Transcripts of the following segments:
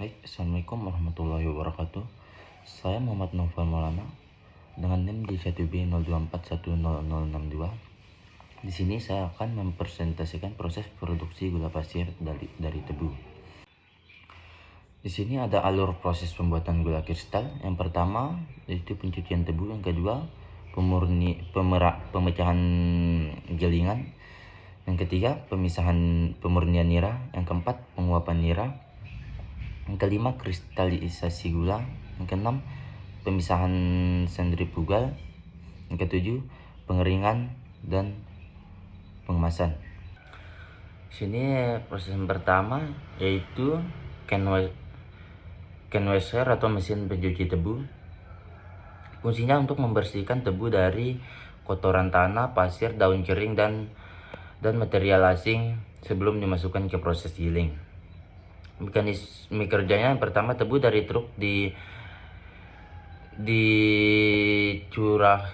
Baik, Assalamualaikum warahmatullahi wabarakatuh. Saya Muhammad Novel Maulana dengan NIM D1B02410062. Di sini saya akan mempresentasikan proses produksi gula pasir dari tebu. Di sini ada alur proses pembuatan gula kristal. Yang pertama yaitu pencucian tebu, yang kedua pemecahan gilingan, yang ketiga pemurnian nira, yang keempat penguapan nira, yang kelima kristalisasi gula, yang keenam pemisahan sentrifugal, yang ketujuh pengeringan dan pengemasan. Sini proses yang pertama yaitu canwasher atau mesin pencuci tebu. Fungsinya untuk membersihkan tebu dari kotoran tanah, pasir, daun kering dan material asing sebelum dimasukkan ke proses giling. Mekanisme kerjanya yang pertama, tebu dari truk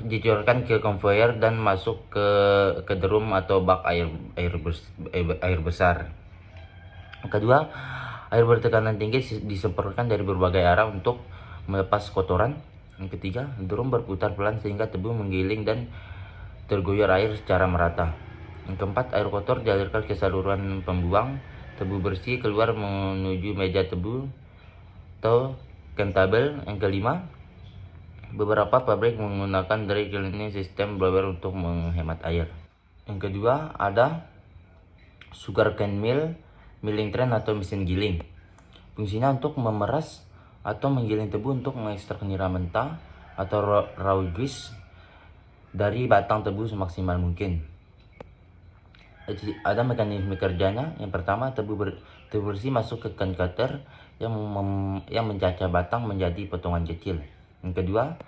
dicurahkan ke conveyor dan masuk ke drum atau bak air besar. Kedua, air bertekanan tinggi disemprotkan dari berbagai arah untuk melepas kotoran. Yang ketiga, drum berputar pelan sehingga tebu menggiling dan tergoyor air secara merata. Yang keempat, air kotor dialirkan ke saluran pembuang. Tebu bersih keluar menuju meja tebu atau kentabel. Yang kelima, beberapa pabrik menggunakan dry cleaning system blower untuk menghemat air. Yang kedua, ada sugarcane mill, milling train atau mesin giling. Fungsinya untuk memeras atau menggiling tebu untuk mengekstrak nira mentah atau raw juice dari batang tebu semaksimal mungkin. Ada mekanisme kerjanya. Yang pertama, tebu bersih masuk ke can cutter yang mencacah batang menjadi potongan kecil. Yang kedua,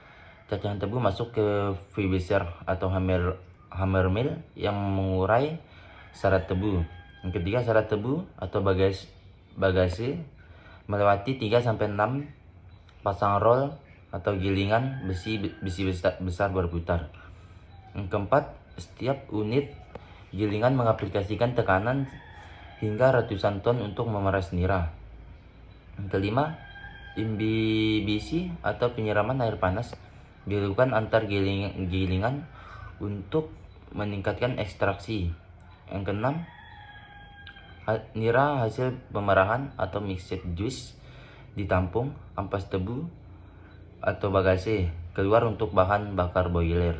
cacahan tebu masuk ke vibeser atau hammer mill yang mengurai serat tebu. Yang ketiga, serat tebu atau bagasi melewati 3-6 pasang roll atau gilingan besi besar berputar. Yang keempat, setiap unit gilingan mengaplikasikan tekanan hingga ratusan ton untuk memeras nira. Yang kelima, imbibisi atau penyiraman air panas dilakukan antar gilingan untuk meningkatkan ekstraksi. Yang keenam, nira hasil pemerahan atau mixed juice ditampung ampas tebu atau bagasi keluar untuk bahan bakar boiler.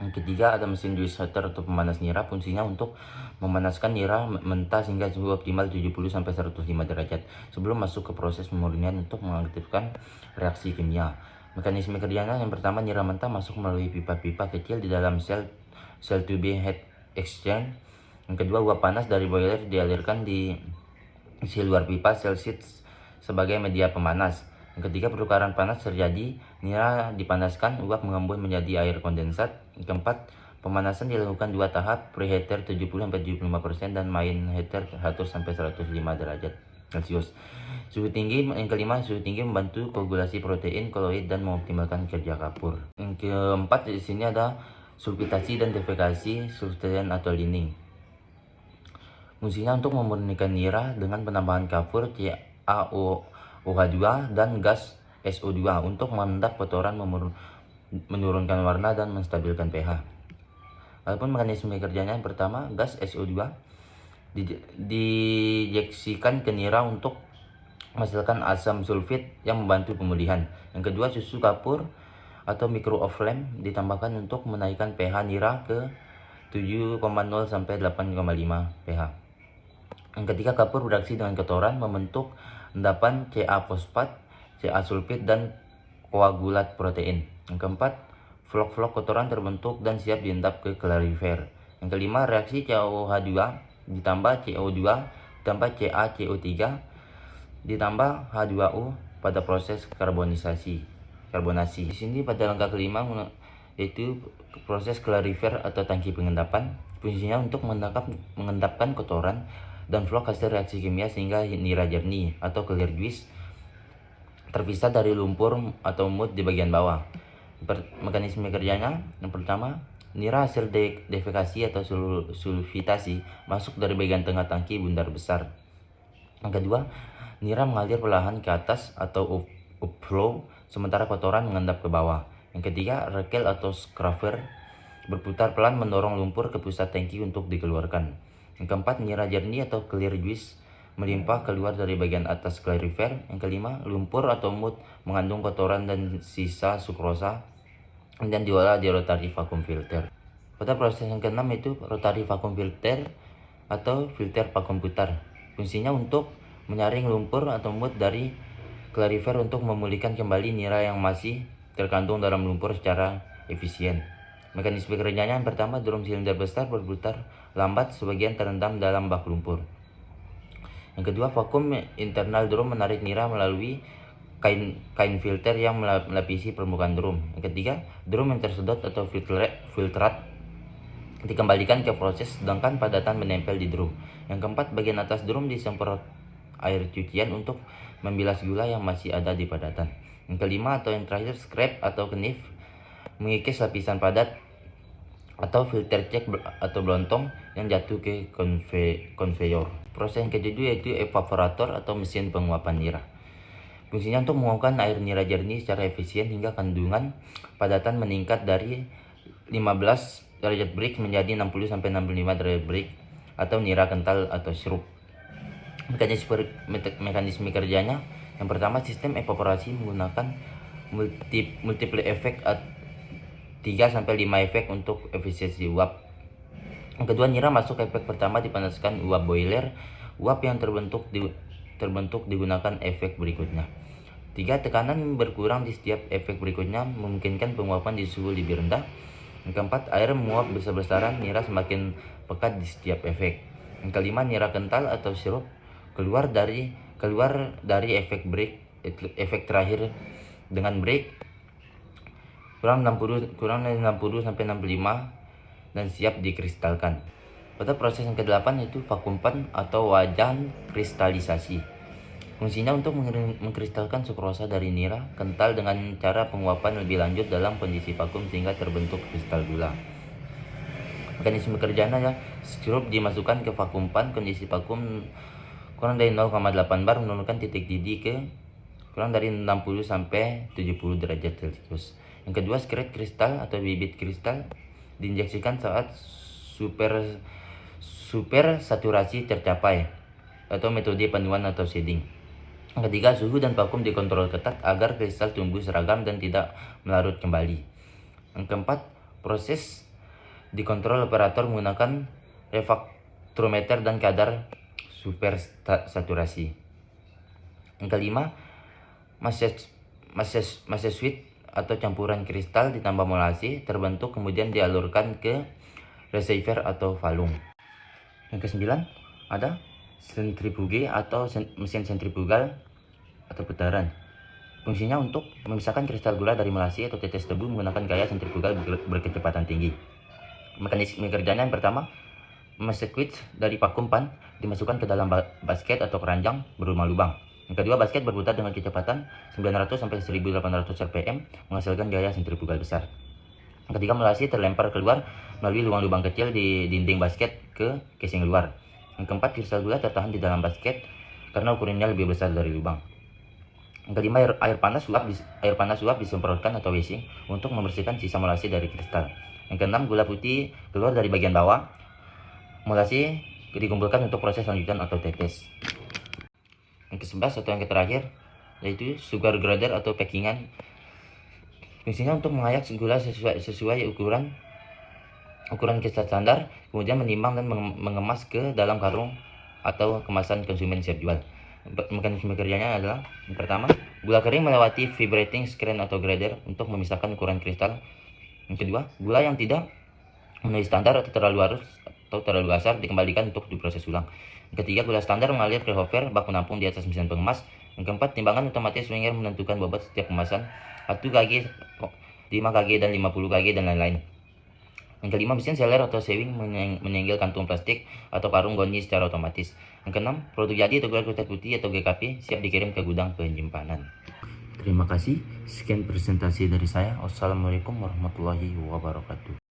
Yang ketiga, ada mesin juice heater atau pemanas nira. Fungsinya untuk memanaskan nira mentah hingga suhu optimal 70-105 derajat sebelum masuk ke proses pemurnian untuk mengaktifkan reaksi kimia. Mekanisme kerjanya yang pertama, nira mentah masuk melalui pipa-pipa kecil di dalam sel to be heat exchange. Yang kedua, uap panas dari boiler dialirkan di isi luar pipa sel sheets sebagai media pemanas. Yang ketiga, pertukaran panas terjadi, nira dipanaskan, uap mengembun menjadi air kondensat. Yang keempat, pemanasan dilakukan 2 tahap, preheater 70-75% dan main heater 100-105 derajat Celcius. Suhu tinggi. Yang kelima, suhu tinggi membantu koagulasi protein, koloid dan mengoptimalkan kerja kapur. Yang keempat, di sini ada sulfitasi dan defekasi substituen atau lining. Fungsinya untuk memurnikan nira dengan penambahan kapur CaOH2 dan gas SO2 untuk mengendap kotoran, menurunkan warna dan menstabilkan pH. Walaupun mekanisme kerjanya yang pertama, gas SO2 diinjeksikan ke nira untuk menghasilkan asam sulfit yang membantu pemulihan. Yang kedua, susu kapur atau micro of flame ditambahkan untuk menaikkan pH nira ke 7,0 sampai 8,5 pH. Yang ketiga, kapur bereaksi dengan kotoran membentuk endapan Ca fosfat, Ca sulfit dan koagulat protein. Yang keempat, vlog kotoran terbentuk dan siap diendap ke clarifier. Yang kelima, reaksi CaOH2 ditambah CO2 ditambah CaCO3 ditambah H2O pada proses karbonasi. Di sini pada langkah kelima yaitu proses clarifier atau tangki pengendapan. Fungsinya untuk mengendapkan kotoran dan vlog hasil reaksi kimia sehingga nira jernih atau clear juice terpisah dari lumpur atau mud di bagian bawah. Mekanisme kerjanya yang pertama, nira hasil defekasi atau sulfitasi masuk dari bagian tengah tangki bundar besar. Yang kedua, nira mengalir perlahan ke atas atau upflow, sementara kotoran mengendap ke bawah. Yang ketiga, rekel atau scraper berputar pelan mendorong lumpur ke pusat tangki untuk dikeluarkan. Yang keempat, nira jernih atau clear juice melimpah keluar dari bagian atas clarifier. Yang kelima, lumpur atau mud mengandung kotoran dan sisa sukrosa dan diolah di rotary vacuum filter. Pada proses yang keenam itu rotary vacuum filter atau filter vakum putar. Fungsinya untuk menyaring lumpur atau mud dari clarifier untuk memulihkan kembali nira yang masih terkandung dalam lumpur secara efisien. Mekanisme kerjanya yang pertama, drum silinder besar berputar lambat sebagian terendam dalam bak lumpur. Yang kedua, vakum internal drum menarik nira melalui kain filter yang melapisi permukaan drum. Yang ketiga, drum yang tersedot atau filtrat dikembalikan ke proses sedangkan padatan menempel di drum. Yang keempat, bagian atas drum disemprot air cucian untuk membilas gula yang masih ada di padatan. Yang kelima atau yang terakhir, scrap atau kenif mengikis lapisan padat atau filter cek atau belontong yang jatuh ke konveyor. Proses yang ketujuh yaitu evaporator atau mesin penguapan nira. Fungsinya untuk menguapkan air nira jernih secara efisien hingga kandungan padatan meningkat dari 15 derajat Brix menjadi 60-65 derajat Brix atau nira kental atau sirup. Mekanisme kerjanya yang pertama, sistem evaporasi menggunakan multiple efek 3-5 efek untuk efisiensi uap. Yang kedua, nira masuk efek pertama dipanaskan uap boiler. Uap yang terbentuk digunakan efek berikutnya. 3. Tekanan berkurang di setiap efek berikutnya memungkinkan penguapan di suhu lebih rendah. Yang keempat, air menguap besar-besaran, nira semakin pekat di setiap efek. Yang kelima, nira kental atau sirup keluar dari efek break, efek terakhir dengan break kurang 60 sampai 65 dan siap dikristalkan. Pada proses yang ke-8 yaitu vakum pan atau wajan kristalisasi. Fungsinya untuk mengkristalkan sukrosa dari nira kental dengan cara penguapan lebih lanjut dalam kondisi vakum sehingga terbentuk kristal gula. Mekanisme kerjanya ya, sirup dimasukkan ke vakum pan, kondisi vakum kurang dari 0,8 bar, menurunkan titik didih ke kurang dari 60 sampai 70 derajat Celcius. Yang kedua, skret kristal atau bibit kristal diinjeksikan saat super saturasi tercapai atau metode panduan atau shading. Yang ketiga, suhu dan vakum dikontrol ketat agar kristal tumbuh seragam dan tidak melarut kembali. Yang keempat, proses dikontrol operator menggunakan refraktometer dan kadar super saturasi. Yang kelima, masse sweet atau campuran kristal ditambah molasi terbentuk kemudian dialurkan ke receiver atau valung. Yang kesembilan, ada sentrifuge atau mesin sentrifugal atau putaran. Fungsinya untuk memisahkan kristal gula dari molasi atau tetes tebu menggunakan gaya sentrifugal berkecepatan tinggi. Mekanisme kerjanya yang pertama, masse squeeze dari vakum pan dimasukkan ke dalam basket atau keranjang berlubang lubang. Yang kedua, basket berputar dengan kecepatan 900 sampai 1800 rpm menghasilkan gaya sentrifugal besar. Yang ketiga, molasi terlempar keluar melalui lubang-lubang kecil di dinding basket ke casing luar. Yang keempat, kristal gula tertahan di dalam basket karena ukurannya lebih besar dari lubang. Yang kelima, air panas uap disemprotkan atau washing untuk membersihkan sisa molasi dari kristal. Yang keenam, gula putih keluar dari bagian bawah. Molasi dikumpulkan untuk proses lanjutan atau tetes. Yang ke-11 atau yang terakhir yaitu sugar grader atau packingan. Fungsinya untuk mengayak gula sesuai ukuran kristal standar, kemudian menimbang dan mengemas ke dalam karung atau kemasan konsumen siap jual. Mekanisme kerjanya adalah yang pertama, gula kering melewati vibrating screen atau grader untuk memisahkan ukuran kristal. Yang kedua, gula yang tidak memenuhi standar atau terlalu halus atau terlalu kasar dikembalikan untuk diproses ulang. Yang ketiga, gula standar mengalir ke hopper bak penampung di atas mesin pengemas. Yang keempat, timbangan otomatis swinger menentukan bobot setiap kemasan 1 kg, 5 kg dan 50 kg dan lain-lain. Yang kelima, mesin seller atau sewing menyinggil kantung plastik atau karung goni secara otomatis. Yang keenam, produk jadi atau gelar kulit putih atau GKP siap dikirim ke gudang penyimpanan. Terima kasih. Sekian presentasi dari saya. Wassalamualaikum warahmatullahi wabarakatuh.